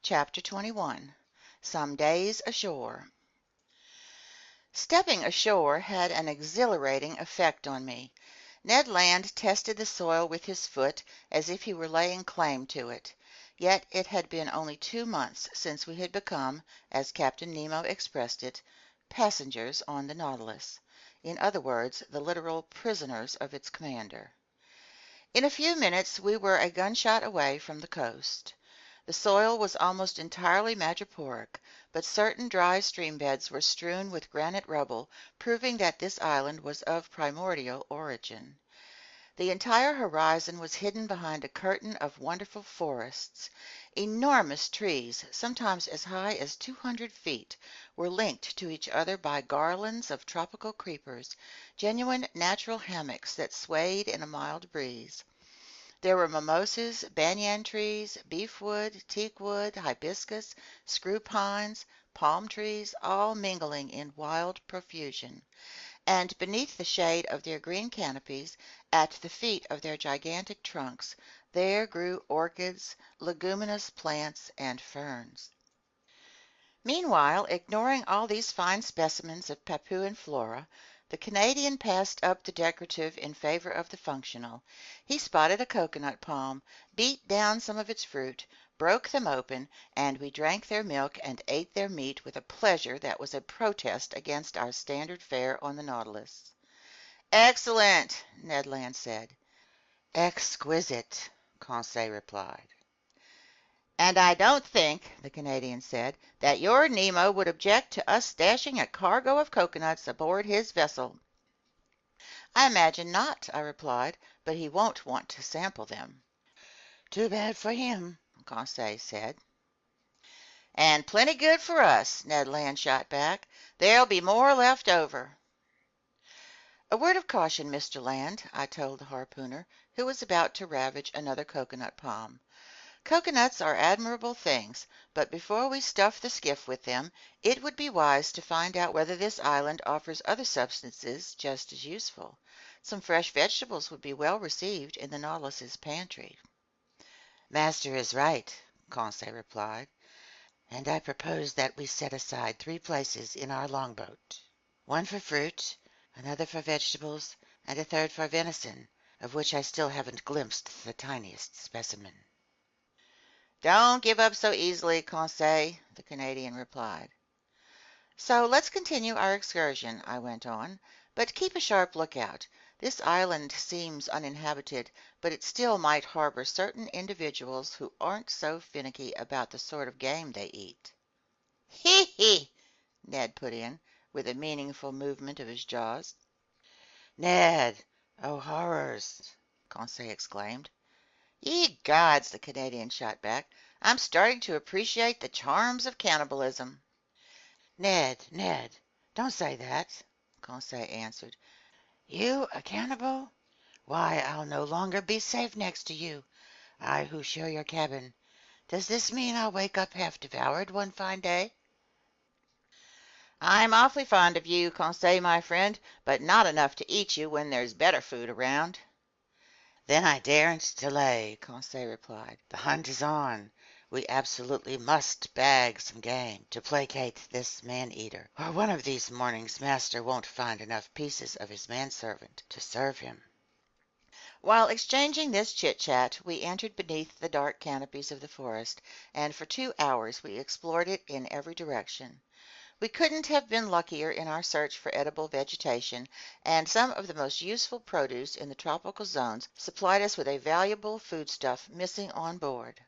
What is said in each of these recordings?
Chapter 21. Some Days Ashore. Stepping ashore had an exhilarating effect on me. Ned Land tested the soil with his foot as if he were laying claim to it. Yet it had been only 2 months since we had become, as Captain Nemo expressed it, passengers on the Nautilus. In other words, the literal prisoners of its commander. In a few minutes we were a gunshot away from the coast. The soil was almost entirely madreporic, but certain dry stream beds were strewn with granite rubble, proving that this island was of primordial origin. The entire horizon was hidden behind a curtain of wonderful forests. Enormous trees, sometimes as high as 200 feet, were linked to each other by garlands of tropical creepers, genuine natural hammocks that swayed in a mild breeze. There were mimosas, banyan trees, beefwood, teakwood, hibiscus, screw pines, palm trees, all mingling in wild profusion. And beneath the shade of their green canopies, at the feet of their gigantic trunks, there grew orchids, leguminous plants, and ferns. Meanwhile, ignoring all these fine specimens of Papuan flora, the Canadian passed up the decorative in favor of the functional. He spotted a coconut palm, beat down some of its fruit, broke them open, and we drank their milk and ate their meat with a pleasure that was a protest against our standard fare on the Nautilus. "Excellent," Ned Land said. "Exquisite," Conseil replied. "And I don't think," the Canadian said, "that your Nemo would object to us stashing a cargo of coconuts aboard his vessel." "I imagine not," I replied, "but he won't want to sample them." "Too bad for him," Conseil said. "And plenty good for us," Ned Land shot back. "There'll be more left over." "A word of caution, Mr. Land," I told the harpooner, who was about to ravage another coconut palm. "Coconuts are admirable things, but before we stuff the skiff with them, it would be wise to find out whether this island offers other substances just as useful. Some fresh vegetables would be well received in the Nautilus's pantry." "Master is right," Conseil replied, "and I propose that we set aside 3 places in our longboat. One for fruit, another for vegetables, and a third for venison, of which I still haven't glimpsed the tiniest specimen." "Don't give up so easily, Conseil," the Canadian replied. "So let's continue our excursion," I went on, "but keep a sharp lookout. This island seems uninhabited, but it still might harbor certain individuals who aren't so finicky about the sort of game they eat." "Hee hee!" Ned put in, with a meaningful movement of his jaws. "Ned! Oh, horrors!" Conseil exclaimed. "Ye gods," the Canadian shot back, "I'm starting to appreciate the charms of cannibalism." Ned, don't say that," Conseil answered. "You a cannibal? Why, I'll no longer be safe next to you, I who share your cabin. Does this mean I'll wake up half devoured one fine day?" "I'm awfully fond of you, Conseil, my friend, but not enough to eat you when there's better food around." "Then I daren't delay," Conseil replied. "The hunt is on. We absolutely must bag some game to placate this man-eater, or one of these mornings master won't find enough pieces of his manservant to serve him." While exchanging this chit-chat, we entered beneath the dark canopies of the forest, and for 2 hours we explored it in every direction. We couldn't have been luckier in our search for edible vegetation, and some of the most useful produce in the tropical zones supplied us with a valuable foodstuff missing on board.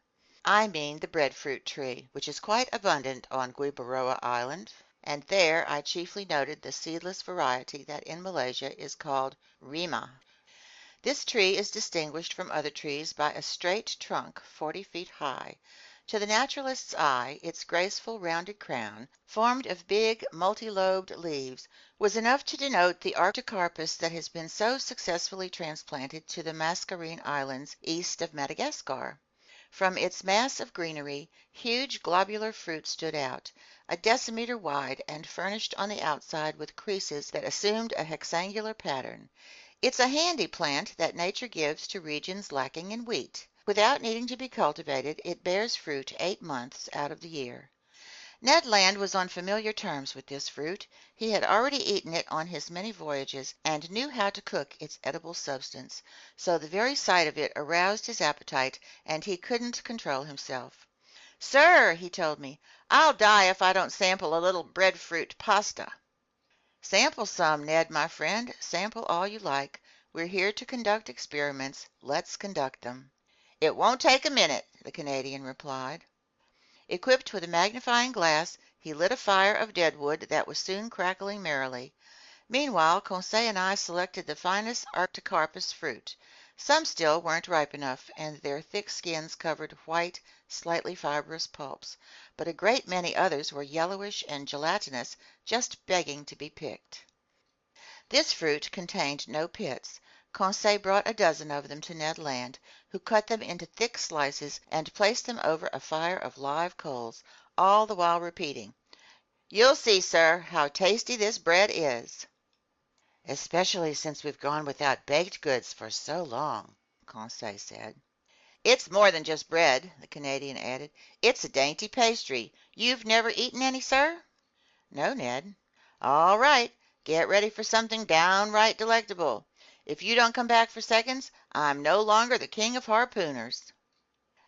I mean the breadfruit tree, which is quite abundant on Guibaroa Island, and there I chiefly noted the seedless variety that in Malaysia is called rima. This tree is distinguished from other trees by a straight trunk 40 feet high. To the naturalist's eye, its graceful rounded crown, formed of big multi-lobed leaves, was enough to denote the artocarpus that has been so successfully transplanted to the Mascarene Islands east of Madagascar. From its mass of greenery, huge globular fruit stood out, a decimeter wide and furnished on the outside with creases that assumed a hexangular pattern. It's a handy plant that nature gives to regions lacking in wheat. Without needing to be cultivated, it bears fruit 8 months out of the year. Ned Land was on familiar terms with this fruit. He had already eaten it on his many voyages and knew how to cook its edible substance, so the very sight of it aroused his appetite and he couldn't control himself. "Sir," he told me, "I'll die if I don't sample a little breadfruit pasta." "Sample some, Ned, my friend. Sample all you like. We're here to conduct experiments. Let's conduct them." "It won't take a minute," the Canadian replied. Equipped with a magnifying glass, he lit a fire of deadwood that was soon crackling merrily. Meanwhile, Conseil and I selected the finest Arctocarpus fruit. Some still weren't ripe enough, and their thick skins covered white, slightly fibrous pulps, but a great many others were yellowish and gelatinous, just begging to be picked. This fruit contained no pits. Conseil brought a dozen of them to Ned Land, who cut them into thick slices and placed them over a fire of live coals, all the while repeating, "You'll see, sir, how tasty this bread is." "Especially since we've gone without baked goods for so long," Conseil said. "It's more than just bread," the Canadian added. "It's a dainty pastry. You've never eaten any, sir?" "No, Ned." "All right. Get ready for something downright delectable. If you don't come back for seconds, I'm no longer the king of harpooners."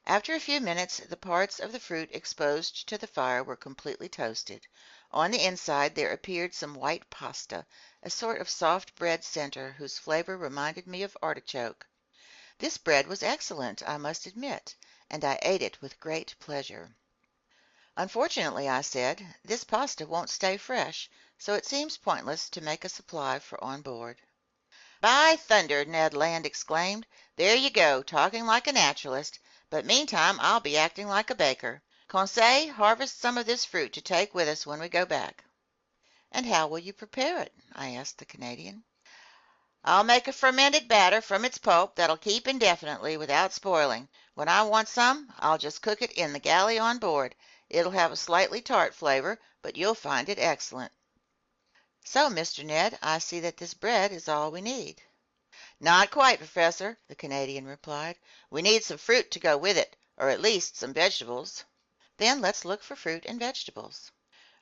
After a few minutes, the parts of the fruit exposed to the fire were completely toasted. On the inside there appeared some white pasta, a sort of soft bread center whose flavor reminded me of artichoke. This bread was excellent, I must admit, and I ate it with great pleasure. "Unfortunately," I said, "this pasta won't stay fresh, so it seems pointless to make a supply for on board." "By thunder!" Ned Land exclaimed. "There you go, talking like a naturalist. But meantime I'll be acting like a baker. Conseil, harvest some of this fruit to take with us when we go back." "And how will you prepare it?" I asked the Canadian. "I'll make a fermented batter from its pulp that'll keep indefinitely without spoiling. When I want some, I'll just cook it in the galley on board. It'll have a slightly tart flavor, but you'll find it excellent." "So, Mr. Ned, I see that this bread is all we need." "Not quite, Professor," the Canadian replied. "We need some fruit to go with it, or at least some vegetables." "Then let's look for fruit and vegetables."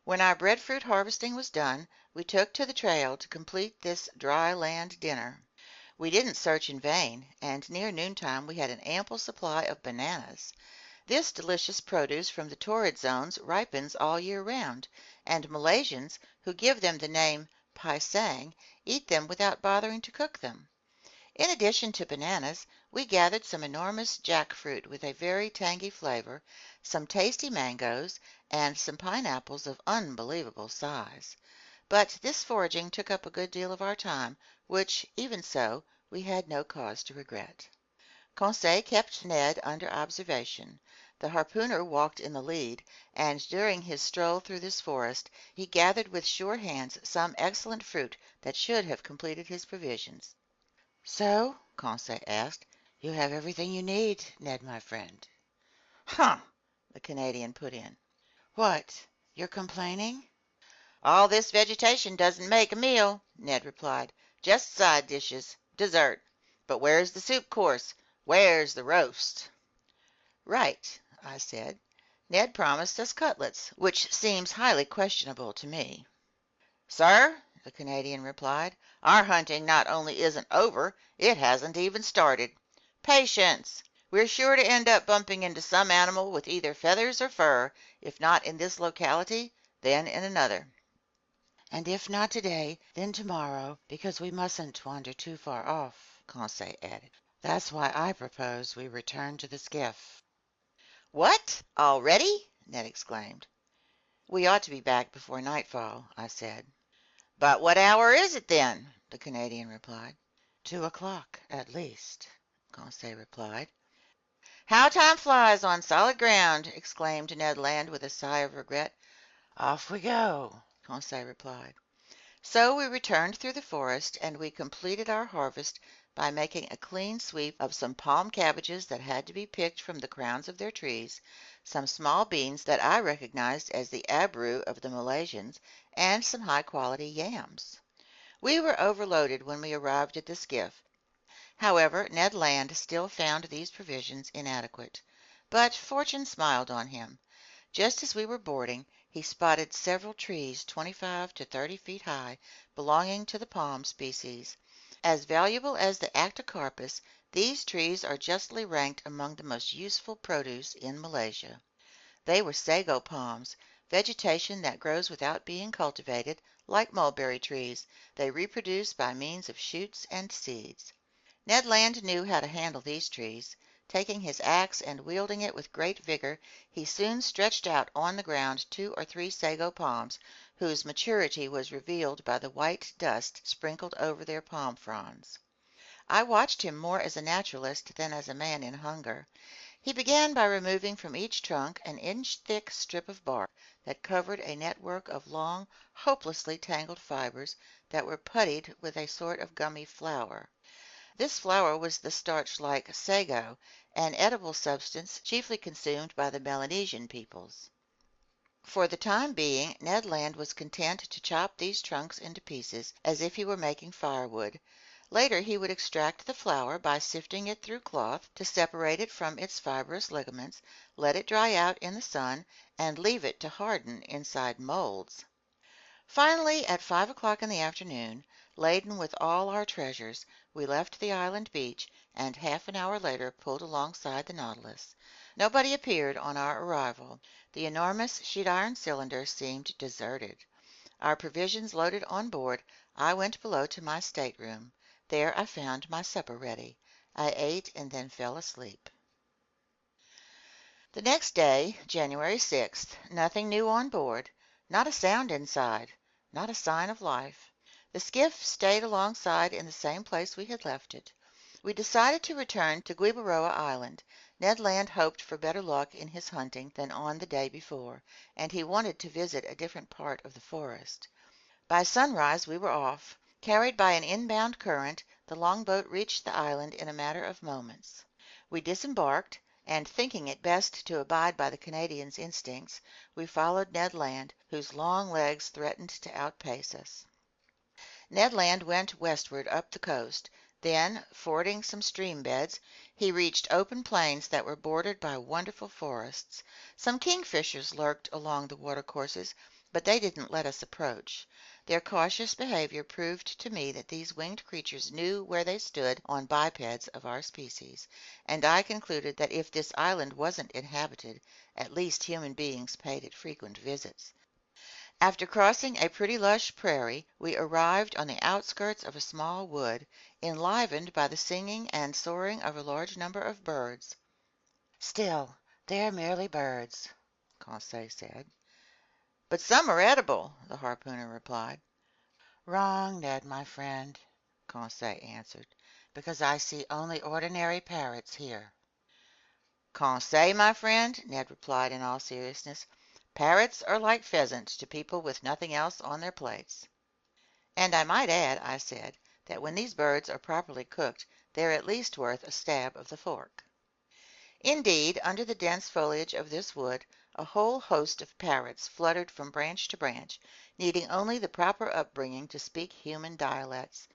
When our breadfruit harvesting was done, we took to the trail to complete this dry land dinner. We didn't search in vain, and near noontime we had an ample supply of bananas. This delicious produce from the torrid zones ripens all year round, and Malaysians, who give them the name pisang, eat them without bothering to cook them. In addition to bananas, we gathered some enormous jackfruit with a very tangy flavor, some tasty mangoes, and some pineapples of unbelievable size. But this foraging took up a good deal of our time, which, even so, we had no cause to regret. Conseil kept Ned under observation. The harpooner walked in the lead, and during his stroll through this forest, he gathered with sure hands some excellent fruit that should have completed his provisions. "So," Conseil asked, "you have everything you need, Ned, my friend." "Huh!" the Canadian put in. "What? You're complaining?" "All this vegetation doesn't make a meal," Ned replied. "Just side dishes. Dessert. But where's the soup course? Where's the roast?" "Right," I said. "Ned promised us cutlets, which seems highly questionable to me." "Sir," the Canadian replied, "our hunting not only isn't over, it hasn't even started. Patience! We're sure to end up bumping into some animal with either feathers or fur, if not in this locality, then in another." "And if not today, then tomorrow, because we mustn't wander too far off," Conseil added. "That's why I propose we return to the skiff." "What? Already?" Ned exclaimed. "We ought to be back before nightfall," I said. "But what hour is it then?" the Canadian replied. 2 o'clock, at least," Conseil replied. "How time flies on solid ground!" exclaimed Ned Land with a sigh of regret. "Off we go," Conseil replied. So we returned through the forest, and we completed our harvest by making a clean sweep of some palm cabbages that had to be picked from the crowns of their trees, some small beans that I recognized as the abrou of the Malaysians, and some high-quality yams. We were overloaded when we arrived at the skiff. However, Ned Land still found these provisions inadequate. But fortune smiled on him. Just as we were boarding, he spotted several trees 25 to 30 feet high, belonging to the palm species. As valuable as the Actocarpus, these trees are justly ranked among the most useful produce in Malaysia. They were sago palms, vegetation that grows without being cultivated, like mulberry trees. They reproduce by means of shoots and seeds. Ned Land knew how to handle these trees. Taking his axe and wielding it with great vigor, he soon stretched out on the ground 2 or 3 sago palms, whose maturity was revealed by the white dust sprinkled over their palm fronds. I watched him more as a naturalist than as a man in hunger. He began by removing from each trunk an inch-thick strip of bark that covered a network of long, hopelessly tangled fibers that were puttied with a sort of gummy flour. This flour was the starch-like sago, an edible substance chiefly consumed by the Melanesian peoples. For the time being, Ned Land was content to chop these trunks into pieces as if he were making firewood. Later he would extract the flour by sifting it through cloth to separate it from its fibrous ligaments, let it dry out in the sun, and leave it to harden inside molds. Finally, at 5 o'clock in the afternoon, laden with all our treasures, we left the island beach, and half an hour later pulled alongside the Nautilus. Nobody appeared on our arrival. The enormous sheet-iron cylinder seemed deserted. Our provisions loaded on board, I went below to my stateroom. There I found my supper ready. I ate and then fell asleep. The next day, January 6th, nothing new on board, not a sound inside, not a sign of life. The skiff stayed alongside in the same place we had left it. We decided to return to Guibaroa Island. Ned Land hoped for better luck in his hunting than on the day before, and he wanted to visit a different part of the forest. By sunrise we were off. Carried by an inbound current, the longboat reached the island in a matter of moments. We disembarked, and thinking it best to abide by the Canadian's instincts, we followed Ned Land, whose long legs threatened to outpace us. Ned Land went westward up the coast. Then, fording some stream beds, he reached open plains that were bordered by wonderful forests. Some kingfishers lurked along the watercourses, but they didn't let us approach. Their cautious behavior proved to me that these winged creatures knew where they stood on bipeds of our species, and I concluded that if this island wasn't inhabited, at least human beings paid it frequent visits. After crossing a pretty lush prairie, we arrived on the outskirts of a small wood, enlivened by the singing and soaring of a large number of birds. "Still, they're merely birds," Conseil said. "But some are edible," the harpooner replied. "Wrong, Ned, my friend," Conseil answered, "because I see only ordinary parrots here." "Conseil, my friend," Ned replied in all seriousness, "parrots are like pheasants to people with nothing else on their plates." "And I might add," I said, "that when these birds are properly cooked, they're at least worth a stab of the fork." Indeed, under the dense foliage of this wood, a whole host of parrots fluttered from branch to branch, needing only the proper upbringing to speak human dialects.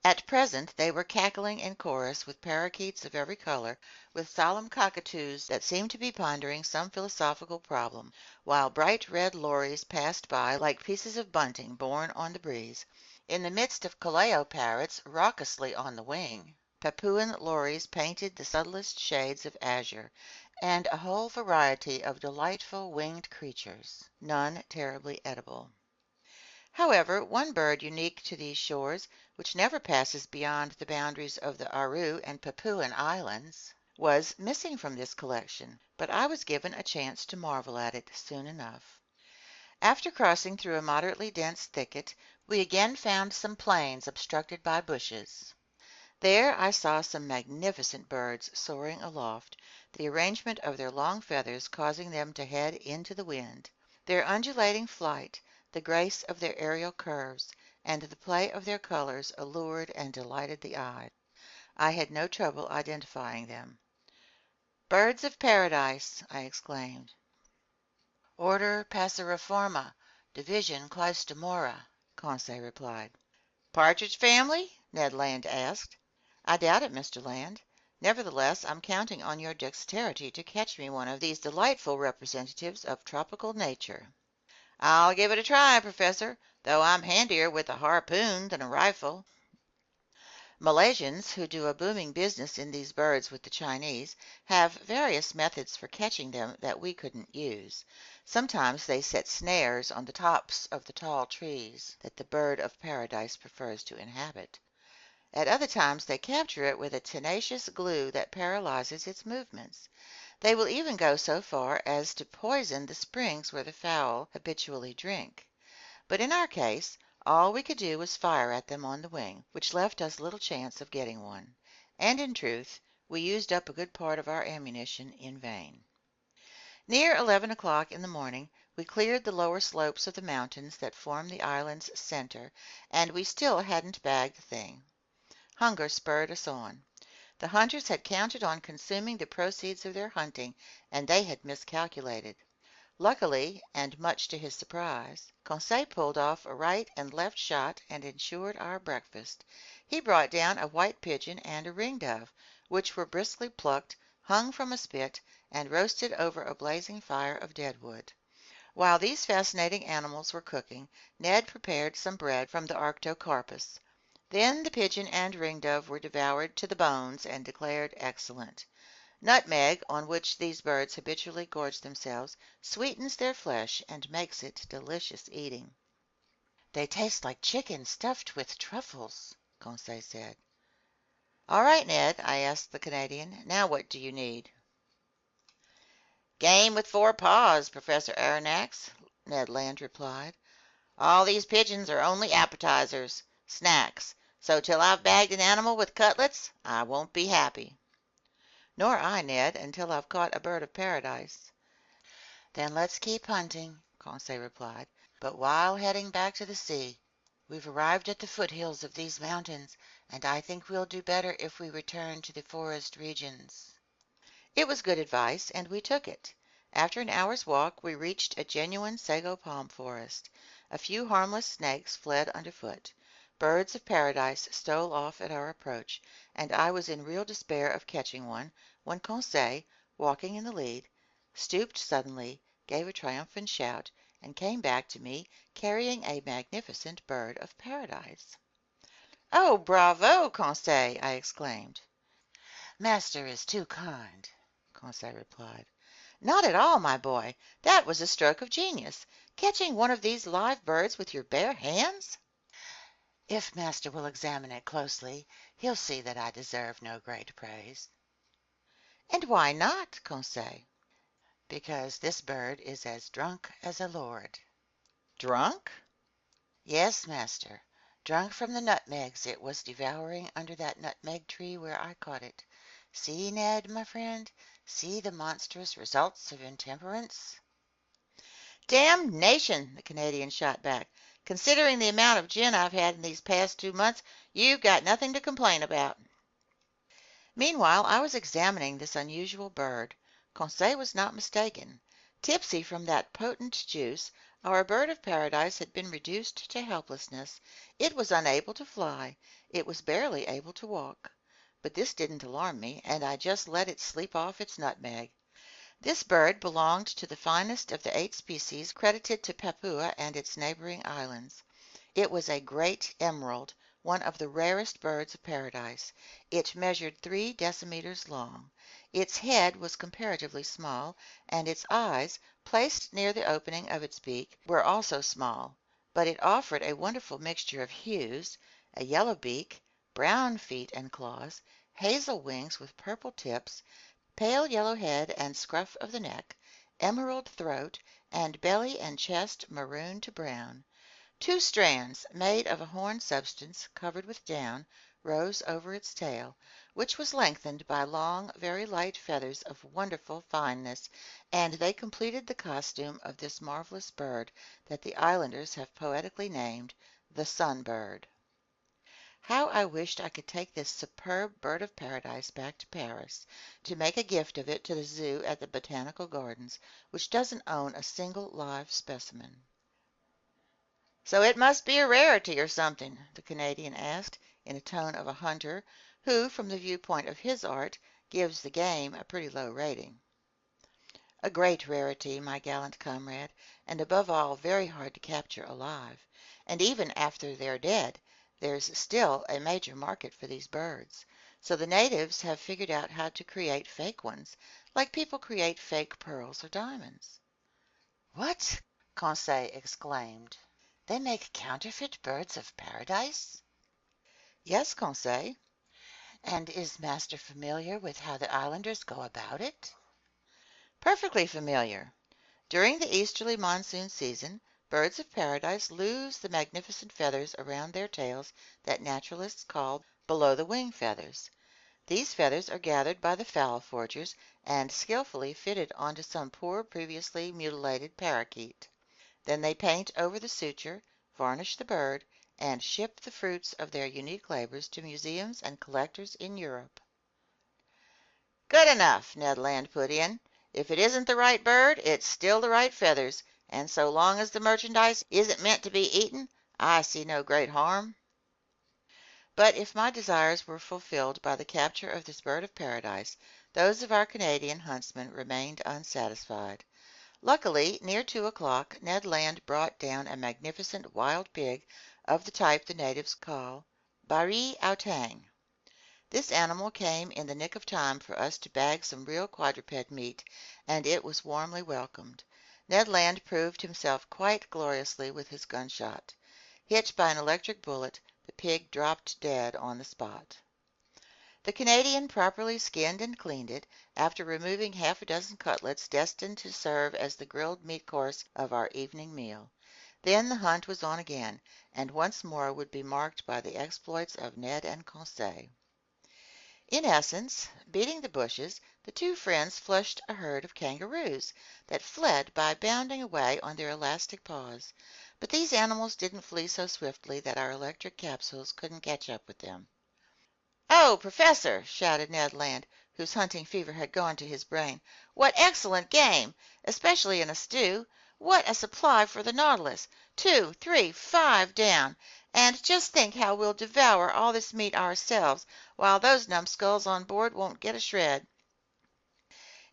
At present they were cackling in chorus with parakeets of every color, with solemn cockatoos that seemed to be pondering some philosophical problem, while bright red lories passed by like pieces of bunting borne on the breeze. In the midst of Callao parrots raucously on the wing, Papuan lories painted the subtlest shades of azure, and a whole variety of delightful winged creatures, none terribly edible. However, one bird unique to these shores, which never passes beyond the boundaries of the Aru and Papuan Islands, was missing from this collection, but I was given a chance to marvel at it soon enough. After crossing through a moderately dense thicket, we again found some plains obstructed by bushes. There I saw some magnificent birds soaring aloft, the arrangement of their long feathers causing them to head into the wind. Their undulating flight, the grace of their aerial curves, and the play of their colors allured and delighted the eye. I had no trouble identifying them. "Birds of paradise!" I exclaimed. "Order Passeriforma, division Clystomora," Conseil replied. "Partridge family?" Ned Land asked. I doubt it, Mr. Land. Nevertheless, I'm counting on your dexterity to catch me one of these delightful representatives of tropical nature. I'll give it a try, Professor, though I'm handier with a harpoon than a rifle. Malaysians, who do a booming business in these birds with the Chinese, have various methods for catching them that we couldn't use. Sometimes they set snares on the tops of the tall trees that the bird of paradise prefers to inhabit. At other times they capture it with a tenacious glue that paralyzes its movements. They will even go so far as to poison the springs where the fowl habitually drink. But in our case, all we could do was fire at them on the wing, which left us little chance of getting one. And in truth, we used up a good part of our ammunition in vain. Near 11 o'clock in the morning, we cleared the lower slopes of the mountains that form the island's center, and we still hadn't bagged the thing. Hunger spurred us on. The hunters had counted on consuming the proceeds of their hunting, and they had miscalculated. Luckily, and much to his surprise, Conseil pulled off a right and left shot and ensured our breakfast. He brought down a white pigeon and a ringdove, which were briskly plucked, hung from a spit, and roasted over a blazing fire of deadwood. While these fascinating animals were cooking, Ned prepared some bread from the arctocarpus. Then the pigeon and ringdove were devoured to the bones and declared excellent. Nutmeg, on which these birds habitually gorge themselves, sweetens their flesh and makes it delicious eating. "They taste like chicken stuffed with truffles," Conseil said. "All right, Ned," I asked the Canadian. "Now what do you need?" "Game with 4 paws, Professor Aronnax," Ned Land replied. "All these pigeons are only appetizers, snacks, so till I've bagged an animal with cutlets, I won't be happy." "Nor I, Ned, until I've caught a bird of paradise." "Then let's keep hunting," Conseil replied, "but while heading back to the sea. We've arrived at the foothills of these mountains, and I think we'll do better if we return to the forest regions." It was good advice, and we took it. After an hour's walk, we reached a genuine sago palm forest. A few harmless snakes fled underfoot. Birds of paradise stole off at our approach, and I was in real despair of catching one, when Conseil, walking in the lead, stooped suddenly, gave a triumphant shout, and came back to me carrying a magnificent bird of paradise. "Oh, bravo, Conseil!" I exclaimed. "Master is too kind," Conseil replied. "Not at all, my boy. That was a stroke of genius. Catching one of these live birds with your bare hands." "If master will examine it closely, he'll see that I deserve no great praise." "And why not, Conseil?" "Because this bird is as drunk as a lord." "Drunk?" "Yes, master. Drunk from the nutmegs it was devouring under that nutmeg tree where I caught it. See, Ned, my friend, see the monstrous results of intemperance." "Damnation!" the Canadian shot back. "Considering the amount of gin I've had in these past 2 months, you've got nothing to complain about." Meanwhile I was examining this unusual bird. Conseil was not mistaken. Tipsy from that potent juice, our bird of paradise had been reduced to helplessness. It was unable to fly. It was barely able to walk. But this didn't alarm me, and I just let it sleep off its nutmeg. This bird belonged to the finest of the 8 species credited to Papua and its neighboring islands. It was a great emerald, one of the rarest birds of paradise. It measured 3 decimeters long. Its head was comparatively small, and its eyes, placed near the opening of its beak, were also small, but it offered a wonderful mixture of hues: a yellow beak, brown feet and claws, hazel wings with purple tips, pale yellow head and scruff of the neck, emerald throat, and belly and chest maroon to brown. 2 strands, made of a horn substance covered with down, rose over its tail, which was lengthened by long, very light feathers of wonderful fineness, and they completed the costume of this marvelous bird that the islanders have poetically named the Sunbird. How I wished I could take this superb bird of paradise back to Paris, to make a gift of it to the zoo at the Botanical Gardens, which doesn't own a single live specimen. "So it must be a rarity or something?" the Canadian asked, in the tone of a hunter who, from the viewpoint of his art, gives the game a pretty low rating. A great rarity, my gallant comrade, and above all very hard to capture alive. And even after they're dead, there's still a major market for these birds. So the natives have figured out how to create fake ones, like people create fake pearls or diamonds. What? Conseil exclaimed. They make counterfeit birds of paradise? Yes, Conseil. And is master familiar with how the islanders go about it? Perfectly familiar. During the easterly monsoon season, birds of paradise lose the magnificent feathers around their tails that naturalists call below the wing feathers. These feathers are gathered by the fowl forgers and skillfully fitted onto some poor previously mutilated parakeet. Then they paint over the suture, varnish the bird, and ship the fruits of their unique labors to museums and collectors in Europe. Good enough, Ned Land put in. If it isn't the right bird, it's still the right feathers, and so long as the merchandise isn't meant to be eaten, I see no great harm. But if my desires were fulfilled by the capture of this bird of paradise, those of our Canadian huntsmen remained unsatisfied. Luckily, near 2 o'clock, Ned Land brought down a magnificent wild pig of the type the natives call reuploading. This animal came in the nick of time for us to bag some real quadruped meat, and it was warmly welcomed. Ned Land proved himself quite gloriously with his gunshot. Hit by an electric bullet, the pig dropped dead on the spot. The Canadian properly skinned and cleaned it, after removing half a dozen cutlets destined to serve as the grilled meat course of our evening meal. Then the hunt was on again, and once more would be marked by the exploits of Ned and Conseil. In essence, beating the bushes, the two friends flushed a herd of kangaroos that fled by bounding away on their elastic paws. But these animals didn't flee so swiftly that our electric capsules couldn't catch up with them. "Oh, Professor!" shouted Ned Land, whose hunting fever had gone to his brain. "What excellent game! Especially in a stew. What a supply for the Nautilus! 2, 3, 5 down! And just think how we'll devour all this meat ourselves, while those numbskulls on board won't get a shred."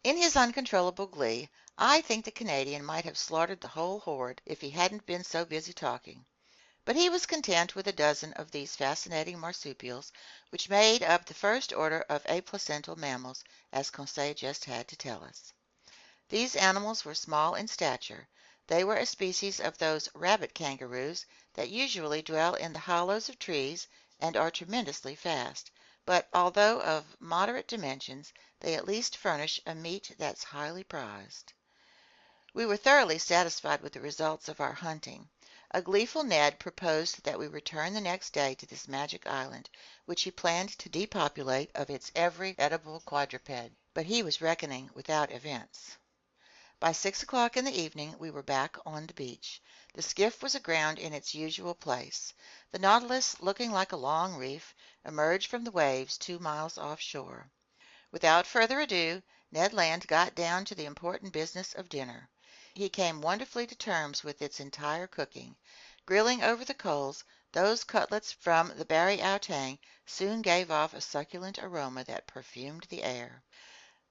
In his uncontrollable glee, I think the Canadian might have slaughtered the whole horde if he hadn't been so busy talking. But he was content with a dozen of these fascinating marsupials, which made up the first order of aplacental mammals, as Conseil just had to tell us. These animals were small in stature. They were a species of those rabbit kangaroos that usually dwell in the hollows of trees and are tremendously fast. But although of moderate dimensions, they at least furnish a meat that's highly prized. We were thoroughly satisfied with the results of our hunting. A gleeful Ned proposed that we return the next day to this magic island, which he planned to depopulate of its every edible quadruped. But he was reckoning without events. By 6 o'clock in the evening we were back on the beach. The skiff was aground in its usual place. The Nautilus, looking like a long reef, emerged from the waves 2 miles offshore. Without further ado, Ned Land got down to the important business of dinner. He came wonderfully to terms with its entire cooking. Grilling over the coals, those cutlets from the reuploading soon gave off a succulent aroma that perfumed the air.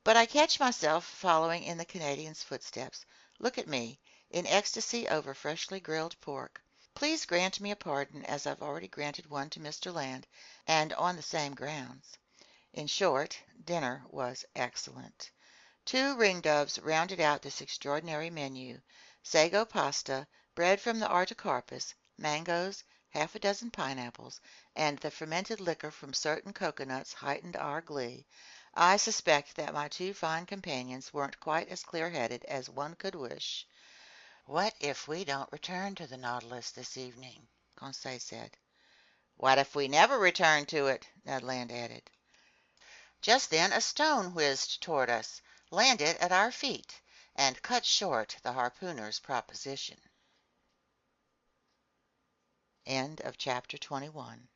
But I catch myself following in the Canadian's footsteps. Look at me, in ecstasy over freshly grilled pork. Please grant me a pardon, as I've already granted one to Mr. Land, and on the same grounds. In short, dinner was excellent. 2 ringdoves rounded out this extraordinary menu. Sago pasta, bread from the artocarpus, mangoes, half a dozen pineapples, and the fermented liquor from certain coconuts heightened our glee. I suspect that my 2 fine companions weren't quite as clear-headed as one could wish. "What if we don't return to the Nautilus this evening?" Conseil said. "What if we never return to it?" Ned Land added. Just then a stone whizzed toward us, landed at our feet, and cut short the harpooner's proposition. End of chapter 21.